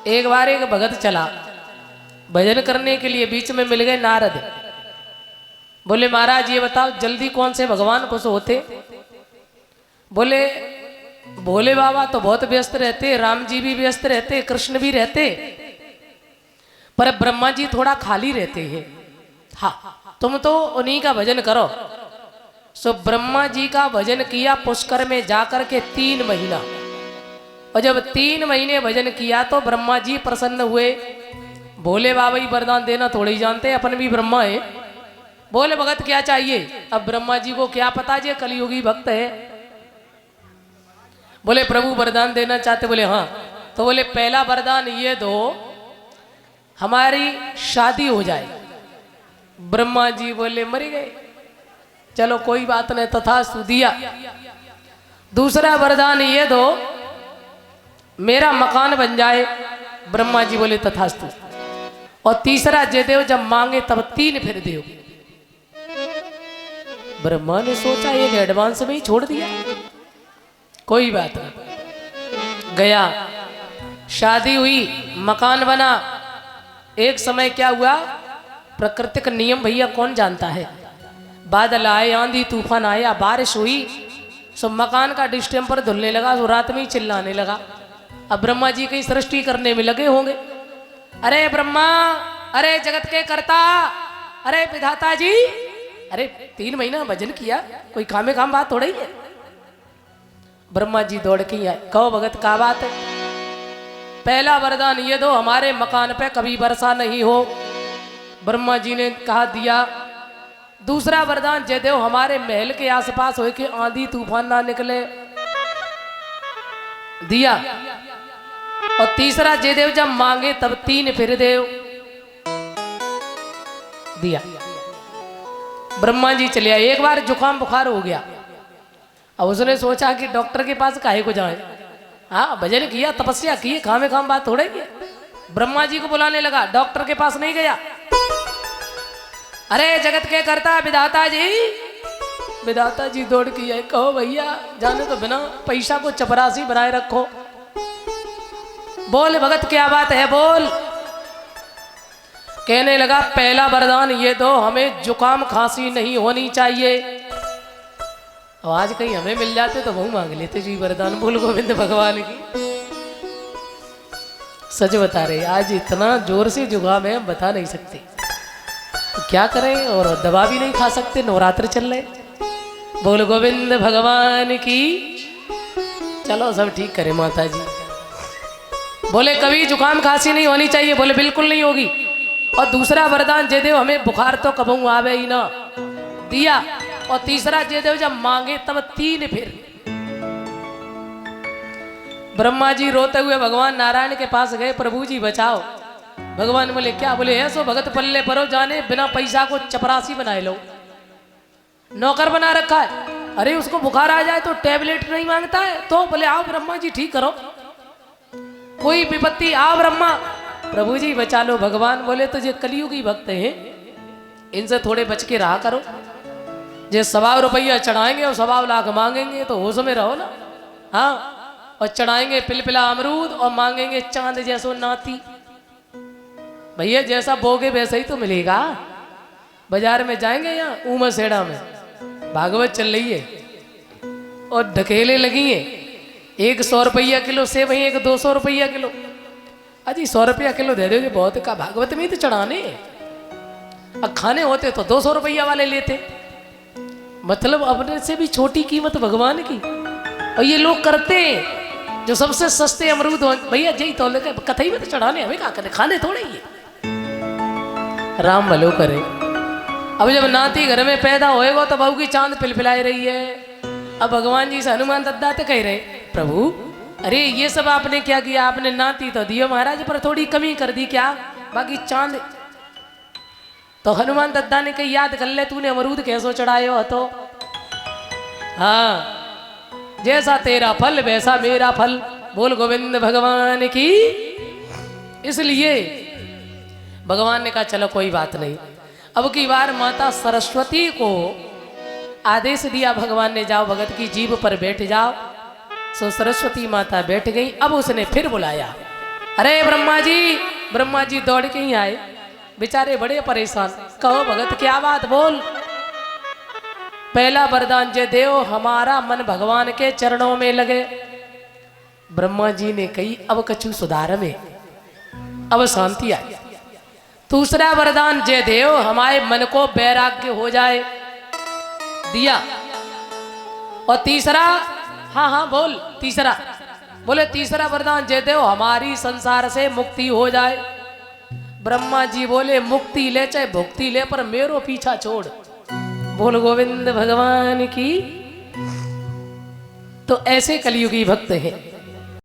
एक बार एक भगत चला भजन करने के लिए, बीच में मिल गए नारद। बोले महाराज ये बताओ जल्दी कौन से भगवान खुश होते? बोले भोले बाबा तो बहुत व्यस्त रहते, राम जी भी व्यस्त रहते, कृष्ण भी रहते, पर ब्रह्मा जी थोड़ा खाली रहते हैं। हाँ तुम तो उन्हीं का भजन करो। सो ब्रह्मा जी का भजन किया पुष्कर में जाकर के 3 महीना, और जब 3 महीने भजन किया तो ब्रह्मा जी प्रसन्न हुए। भोले बाबा ही वरदान देना थोड़ी जानते, अपन भी ब्रह्मा है। बोले भगत क्या चाहिए? अब ब्रह्मा जी को क्या पता जे कलियुगी भक्त है। बोले प्रभु वरदान देना चाहते? बोले हाँ। तो बोले पहला वरदान ये दो हमारी शादी हो जाए। ब्रह्मा जी बोले मर गए, चलो कोई बात नहीं, तथास्तु दिया। दूसरा वरदान ये दो मेरा मकान बन जाए। ब्रह्मा जी बोले तथास्तु। और तीसरा जे देव जब मांगे तब 3 फिर देव। ब्रह्मा ने सोचा एक एडवांस में ही छोड़ दिया, कोई बात नहीं। गया, शादी हुई, मकान बना। एक समय क्या हुआ, प्राकृतिक नियम भैया कौन जानता है। बादल आए, आंधी तूफान आया, बारिश हुई, सब मकान का डिस्टेम्पर धुलने लगा, तो रात में ही चिल्लाने लगा। अब ब्रह्मा जी कहीं सृष्टि करने में लगे होंगे। अरे ब्रह्मा, अरे जगत के कर्ता, अरे विधाता जी, अरे 3 महीना भजन किया, कोई कामे काम बात थोड़ा ही है। ब्रह्मा जी दौड़ के आए, कहो भगत का बात है? पहला वरदान ये दो हमारे मकान पे कभी वर्षा नहीं हो। ब्रह्मा जी ने कहा दिया। दूसरा वरदान जयदेव हमारे महल के आसपास हो के आंधी तूफान ना निकले। दिया। और तीसरा जयदेव जब मांगे तब 3 फिर देव। दिया। ब्रह्मा जी चले आए। एक बार जुकाम बुखार हो गया, अब उसने सोचा कि डॉक्टर के पास काहे को जाए। हाँ भजन किया, तपस्या की, खामे खाम बात थोड़े की। ब्रह्मा जी को बुलाने लगा, डॉक्टर के पास नहीं गया। अरे जगत के कर्ता विधाता जी, विधाता जी दौड़ के आए, कहो भैया जाने तो बिना पैसा को चपरासी बनाए रखो। बोल भगत क्या बात है, बोल। कहने लगा पहला वरदान ये दो हमें जुकाम खांसी नहीं होनी चाहिए। और आज कहीं हमें मिल जाते तो वह मांग लेते जी वरदान, बोल गोविंद भगवान की। सच बता रहे, आज इतना जोर से जुकाम है हम बता नहीं सकते, तो क्या करें। और दवा भी नहीं खा सकते, नवरात्र चल रहे। बोल गोविंद भगवान की। चलो सब ठीक करे माता जी। बोले कभी जुकाम खांसी नहीं होनी चाहिए। बोले बिल्कुल नहीं होगी। और दूसरा वरदान जयदेव हमें बुखार तो कबू आवे ही ना। दिया। और तीसरा जयदेव जब मांगे तब 3 फिर। ब्रह्मा जी रोते हुए भगवान नारायण के पास गए, प्रभु जी बचाओ। भगवान बोले क्या? बोले ऐसो भगत पल्ले परो जाने बिना पैसा को चपरासी बनाए लो, नौकर बना रखा है। अरे उसको बुखार आ जाए तो टेबलेट नहीं मांगता है। तो बोले आओ ब्रह्मा जी ठीक करो, कोई विपत्ति आओ ब्रह्मा। प्रभु जी बचा लो। भगवान बोले तो ये कलियुगी भक्त हैं, इनसे थोड़े बच के रहा करो। जे 100 रुपया चढ़ाएंगे और 100 लाख मांगेंगे तो होश में रहो ना। हाँ, और चढ़ाएंगे पिलपिला अमरूद और मांगेंगे चांद जैसो नाती। भैया जैसा बोगे वैसा ही तो मिलेगा। बाजार में जाएंगे यहाँ ऊमसेड़ा में भागवत चल रही है और ढकेले लगी है, एक 100 रुपया किलो सेब है, एक 200 रुपया किलो। अजी 100 रुपया किलो दे दोगे बहुत का, भागवत में ही तो चढ़ाने। अब खाने होते तो 200 रुपया वाले लेते, मतलब अपने से भी छोटी कीमत भगवान की। और ये लोग करते हैं जो सबसे सस्ते अमरूद हो, भैया जय तो लेके कथई में तो चढ़ाने, हमें क्या करें, खाने थोड़े ही। राम भलो करे। अब जब नाती घर में पैदा होएगा तो बहू की चांद पिलपिलाई रही है। अब भगवान जी से हनुमान दद्दा तो कह रहे प्रभु अरे ये सब आपने क्या किया, आपने नाती तो दियो महाराज पर थोड़ी कमी कर दी क्या, बाकी चांद। तो हनुमान दद्दा ने कही याद कर ले तूने अमरूद कैसो चढ़ायो हो। तो हाँ जैसा तेरा फल वैसा मेरा फल। बोल गोविंद भगवान की। इसलिए भगवान ने कहा चलो कोई बात नहीं। अब की बार माता सरस्वती को आदेश दिया भगवान ने, जाओ भगत की जीभ पर बैठ जाओ। सो सरस्वती माता बैठ गई। अब उसने फिर बुलाया, अरे ब्रह्मा जी दौड़ के ही आए, बेचारे बड़े परेशान। कहो भगत क्या बात बोल। पहला वरदान जे देव हमारा मन भगवान के चरणों में लगे। ब्रह्मा जी ने कही अब कछु सुधार में, अब शांति आई। दूसरा वरदान जे देव हमारे मन को वैराग्य हो जाए, दिया। और तीसरा, हाँ हाँ बोल तीसरा, बोले तीसरा वरदान जे देव हमारी संसार से मुक्ति हो जाए। ब्रह्मा जी बोले मुक्ति ले चाहे भुक्ति ले पर मेरो पीछा छोड़। बोल गोविंद भगवान की। तो ऐसे कलयुगी भक्त हैं।